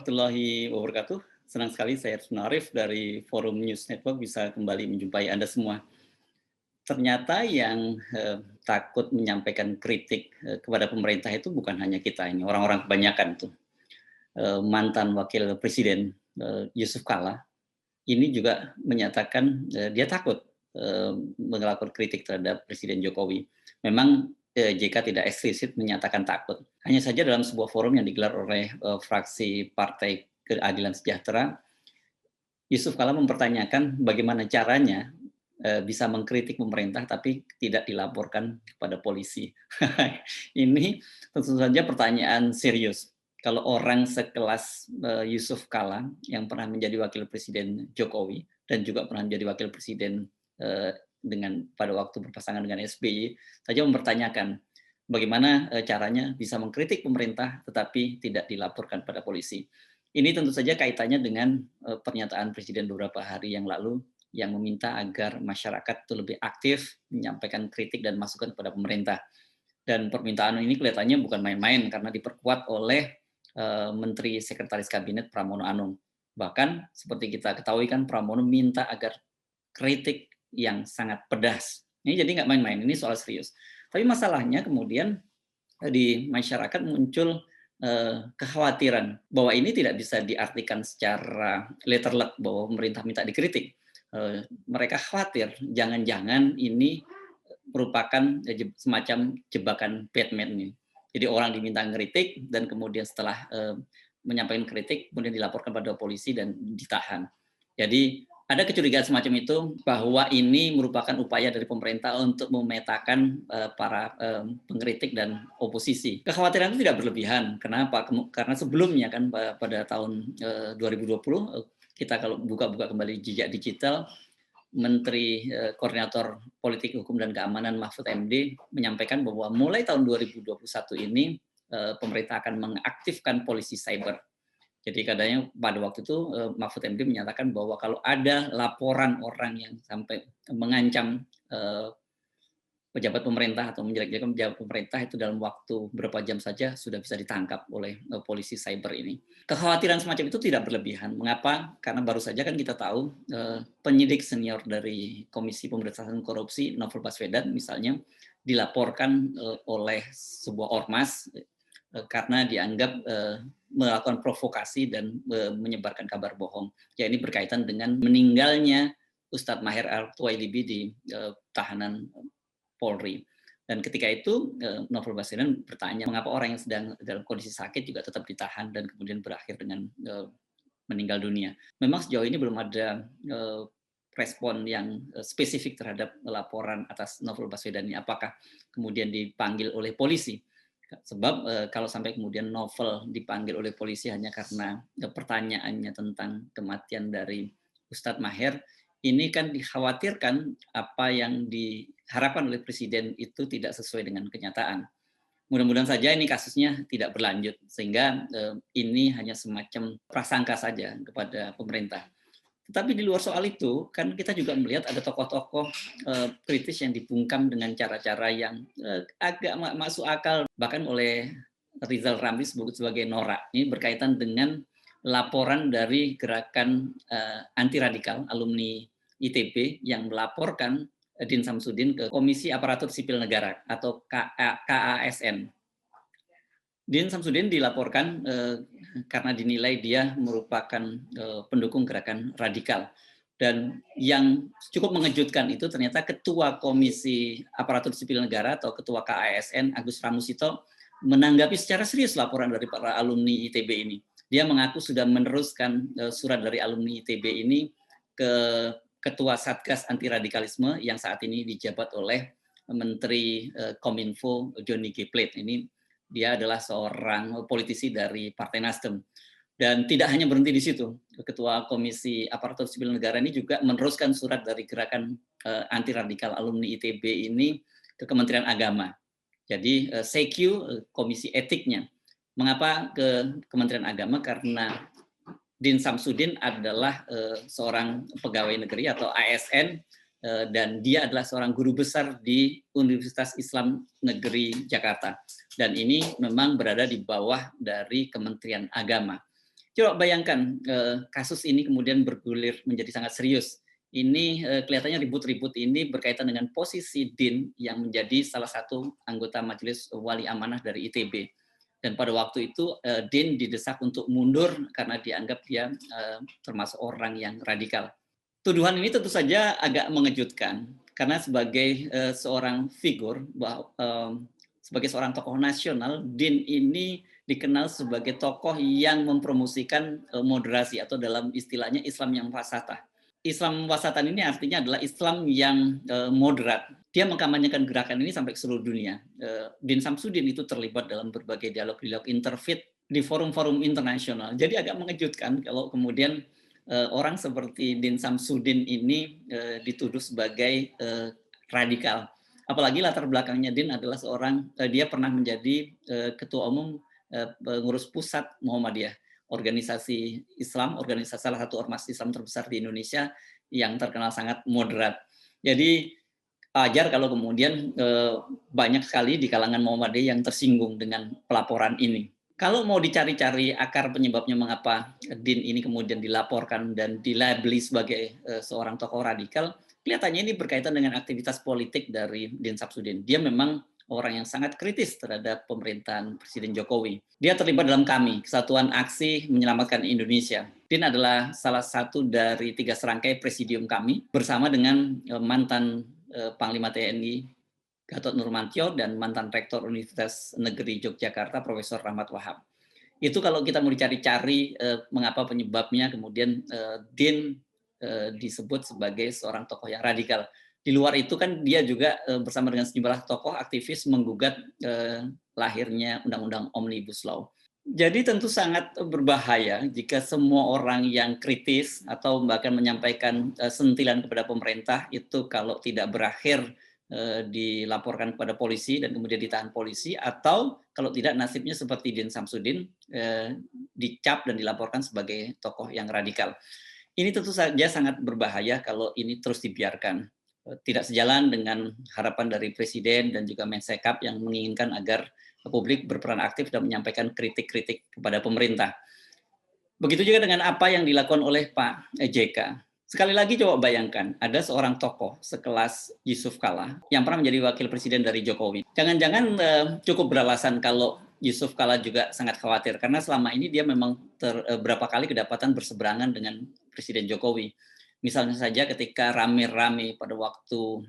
warahmatullahi wabarakatuh. Senang sekali saya Rusno Arif dari Forum News Network bisa kembali menjumpai Anda semua. Ternyata yang takut menyampaikan kritik kepada pemerintah itu bukan hanya kita ini, orang-orang kebanyakan tuh. Mantan Wakil Presiden Yusuf Kala ini juga menyatakan dia takut melakukan kritik terhadap Presiden Jokowi. Memang JK tidak eksplisit menyatakan takut. Hanya saja dalam sebuah forum yang digelar oleh fraksi Partai Keadilan Sejahtera, Yusuf Kala mempertanyakan bagaimana caranya bisa mengkritik pemerintah tapi tidak dilaporkan kepada polisi. Ini tentu saja pertanyaan serius. Kalau orang sekelas Yusuf Kala yang pernah menjadi wakil presiden Jokowi dan juga pernah menjadi wakil presiden dengan pada waktu berpasangan dengan SBY saja mempertanyakan bagaimana caranya bisa mengkritik pemerintah tetapi tidak dilaporkan pada polisi. Ini tentu saja kaitannya dengan pernyataan Presiden beberapa hari yang lalu yang meminta agar masyarakat itu lebih aktif menyampaikan kritik dan masukan kepada pemerintah. Dan permintaan ini kelihatannya bukan main-main karena diperkuat oleh Menteri Sekretaris Kabinet Pramono Anung. Bahkan seperti kita ketahui kan Pramono minta agar kritik yang sangat pedas. Ini jadi nggak main-main, ini soal serius. Tapi masalahnya kemudian di masyarakat muncul kekhawatiran bahwa ini tidak bisa diartikan secara letterlek bahwa pemerintah minta dikritik. Mereka khawatir jangan-jangan ini merupakan semacam jebakan Batman ini. Jadi orang diminta ngeritik dan kemudian setelah menyampaikan kritik kemudian dilaporkan pada polisi dan ditahan. Jadi ada kecurigaan semacam itu bahwa ini merupakan upaya dari pemerintah untuk memetakan para pengkritik dan oposisi. Kekhawatiran itu tidak berlebihan. Kenapa? Karena sebelumnya kan pada tahun 2020 kita kalau buka-buka kembali jejak digital, Menteri Koordinator Politik Hukum dan Keamanan Mahfud MD menyampaikan bahwa mulai tahun 2021 ini pemerintah akan mengaktifkan polisi cyber. Jadi katanya pada waktu itu Mahfud MD menyatakan bahwa kalau ada laporan orang yang sampai mengancam pejabat pemerintah atau menjelek-jelekan pejabat pemerintah itu dalam waktu berapa jam saja sudah bisa ditangkap oleh polisi cyber ini. Kekhawatiran semacam itu tidak berlebihan. Mengapa? Karena baru saja kan kita tahu penyidik senior dari Komisi Pemberantasan Korupsi Novel Baswedan misalnya dilaporkan oleh sebuah ormas karena dianggap melakukan provokasi dan menyebarkan kabar bohong. Ya ini berkaitan dengan meninggalnya Ustadz Maher Al-Tuwailibi di tahanan Polri. Dan ketika itu Novel Baswedan bertanya mengapa orang yang sedang dalam kondisi sakit juga tetap ditahan dan kemudian berakhir dengan meninggal dunia. Memang sejauh ini belum ada respon yang spesifik terhadap laporan atas Novel Baswedan ini. Apakah kemudian dipanggil oleh polisi? Sebab kalau sampai kemudian Novel dipanggil oleh polisi hanya karena pertanyaannya tentang kematian dari Ustadz Maher, ini kan dikhawatirkan apa yang diharapkan oleh Presiden itu tidak sesuai dengan kenyataan. Mudah-mudahan saja ini kasusnya tidak berlanjut, sehingga ini hanya semacam prasangka saja kepada pemerintah. Tetapi di luar soal itu, kan kita juga melihat ada tokoh-tokoh kritis yang dibungkam dengan cara-cara yang agak masuk akal, bahkan oleh Rizal Ramli disebut sebagai norak. Ini berkaitan dengan laporan dari gerakan anti radikal alumni ITB yang melaporkan Din Samsudin ke Komisi Aparatur Sipil Negara atau KASN. Din Samsudin dilaporkan karena dinilai dia merupakan pendukung gerakan radikal. Dan yang cukup mengejutkan itu ternyata Ketua Komisi Aparatur Sipil Negara atau Ketua KASN Agus Ramusito menanggapi secara serius laporan dari para alumni ITB ini. Dia mengaku sudah meneruskan surat dari alumni ITB ini ke Ketua Satgas Anti Radikalisme yang saat ini dijabat oleh Menteri Kominfo Johnny G. Plate. Ini dia adalah seorang politisi dari Partai Nasdem. Dan tidak hanya berhenti di situ. Ketua Komisi Aparatur Sipil Negara ini juga meneruskan surat dari gerakan anti radikal alumni ITB ini ke Kementerian Agama. Jadi CQ, Komisi Etiknya. Mengapa ke Kementerian Agama? Karena Din Samsudin adalah seorang pegawai negeri atau ASN dan dia adalah seorang guru besar di Universitas Islam Negeri Jakarta. Dan ini memang berada di bawah dari Kementerian Agama. Coba bayangkan, kasus ini kemudian bergulir menjadi sangat serius. Ini, kelihatannya ribut-ribut ini berkaitan dengan posisi Din yang menjadi salah satu anggota Majelis Wali Amanah dari ITB. Dan pada waktu itu, Din didesak untuk mundur karena dianggap dia, termasuk orang yang radikal. Tuduhan ini tentu saja agak mengejutkan, karena sebagai, seorang figur sebagai seorang tokoh nasional, Din ini dikenal sebagai tokoh yang mempromosikan, moderasi atau dalam istilahnya Islam yang wasatah. Islam wasatan ini artinya adalah Islam yang, moderat. Dia mengkampanyekan gerakan ini sampai ke seluruh dunia. Din Samsudin itu terlibat dalam berbagai dialog-dialog interfaith di forum-forum internasional. Jadi agak mengejutkan kalau kemudian, orang seperti Din Samsudin ini, dituduh sebagai, radikal. Apalagi latar belakangnya Din adalah seorang, dia pernah menjadi, ketua umum, pengurus pusat Muhammadiyah, organisasi Islam, organisasi salah satu ormas Islam terbesar di Indonesia yang terkenal sangat moderat. Jadi wajar kalau kemudian, banyak sekali di kalangan Muhammadiyah yang tersinggung dengan pelaporan ini. Kalau mau dicari-cari akar penyebabnya mengapa Din ini kemudian dilaporkan dan dilabeli sebagai, seorang tokoh radikal, kelihatannya ini berkaitan dengan aktivitas politik dari Din Samsudin. Dia memang orang yang sangat kritis terhadap pemerintahan Presiden Jokowi. Dia terlibat dalam KAMI, Kesatuan Aksi Menyelamatkan Indonesia. Din adalah salah satu dari 3 serangkai presidium KAMI bersama dengan, mantan, Panglima TNI Gatot Nurmantio dan mantan Rektor Universitas Negeri Yogyakarta Profesor Rahmat Wahab. Itu kalau kita mau dicari-cari, mengapa penyebabnya kemudian, Din, disebut sebagai seorang tokoh yang radikal. Di luar itu kan dia juga, bersama dengan sejumlah tokoh aktivis menggugat, lahirnya Undang-Undang Omnibus Law. Jadi tentu sangat berbahaya jika semua orang yang kritis atau bahkan menyampaikan, sentilan kepada pemerintah itu kalau tidak berakhir, dilaporkan kepada polisi dan kemudian ditahan polisi, atau kalau tidak nasibnya seperti Din Samsudin, dicap dan dilaporkan sebagai tokoh yang radikal. Ini tentu saja sangat berbahaya kalau ini terus dibiarkan. Tidak sejalan dengan harapan dari Presiden dan juga Mensekap yang menginginkan agar publik berperan aktif dan menyampaikan kritik-kritik kepada pemerintah. Begitu juga dengan apa yang dilakukan oleh Pak JK. Sekali lagi coba bayangkan, ada seorang tokoh sekelas Yusuf Kala yang pernah menjadi wakil presiden dari Jokowi. Jangan-jangan, cukup beralasan kalau Yusuf Kala juga sangat khawatir karena selama ini dia memang berapa kali kedapatan berseberangan dengan Presiden Jokowi. Misalnya saja ketika rame-rame pada waktu,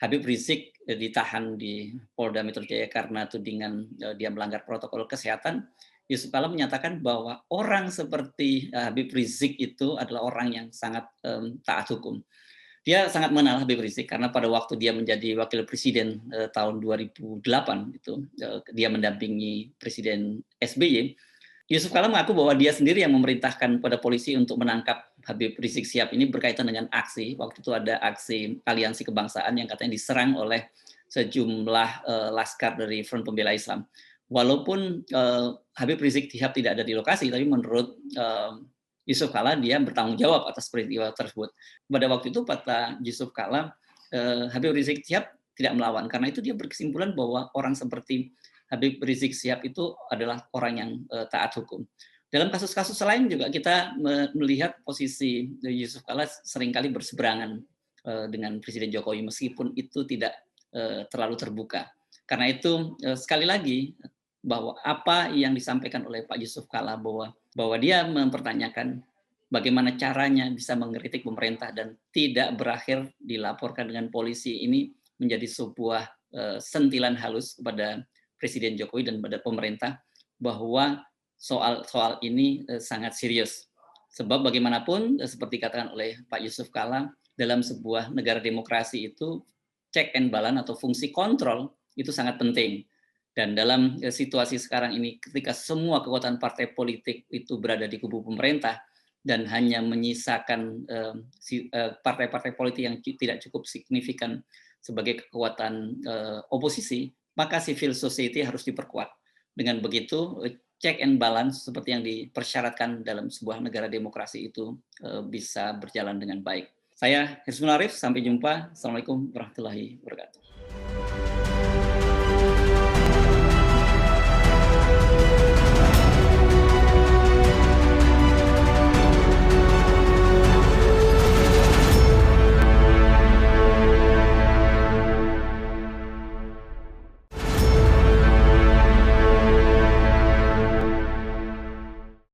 Habib Rizik ditahan di Polda Metro Jaya karena tudingan, dia melanggar protokol kesehatan. Yusuf Kala menyatakan bahwa orang seperti, Habib Rizik itu adalah orang yang sangat, taat hukum. Dia sangat mengenal Habib Rizik karena pada waktu dia menjadi wakil presiden, tahun 2008 itu, dia mendampingi Presiden SBY. Yusuf Kala mengaku bahwa dia sendiri yang memerintahkan pada polisi untuk menangkap Habib Rizik Sihab ini berkaitan dengan aksi. Waktu itu ada aksi aliansi kebangsaan yang katanya diserang oleh sejumlah, laskar dari Front Pembela Islam. Walaupun, Habib Rizik Sihab tidak ada di lokasi, tapi menurut, Yusuf Kala dia bertanggung jawab atas peristiwa tersebut. Pada waktu itu kata Yusuf Kala, Habib Rizik Sihab tidak melawan, karena itu dia berkesimpulan bahwa orang seperti Habib Rizik Sihab itu adalah orang yang, taat hukum. Dalam kasus-kasus lain juga kita melihat posisi Yusuf Kala seringkali berseberangan, dengan Presiden Jokowi meskipun itu tidak, terlalu terbuka. Karena itu, sekali lagi bahwa apa yang disampaikan oleh Pak Yusuf Kala bahwa dia mempertanyakan bagaimana caranya bisa mengkritik pemerintah dan tidak berakhir dilaporkan dengan polisi ini menjadi sebuah, sentilan halus kepada Presiden Jokowi dan pada pemerintah bahwa soal ini, sangat serius. Sebab bagaimanapun, seperti dikatakan oleh Pak Yusuf Kala, dalam sebuah negara demokrasi itu check and balance atau fungsi kontrol itu sangat penting. Dan dalam, situasi sekarang ini ketika semua kekuatan partai politik itu berada di kubu pemerintah dan hanya menyisakan, partai-partai politik yang tidak cukup signifikan sebagai kekuatan, oposisi, maka civil society harus diperkuat. Dengan begitu, check and balance seperti yang dipersyaratkan dalam sebuah negara demokrasi itu, bisa berjalan dengan baik. Saya Hizbul Arif, sampai jumpa. Assalamualaikum warahmatullahi wabarakatuh.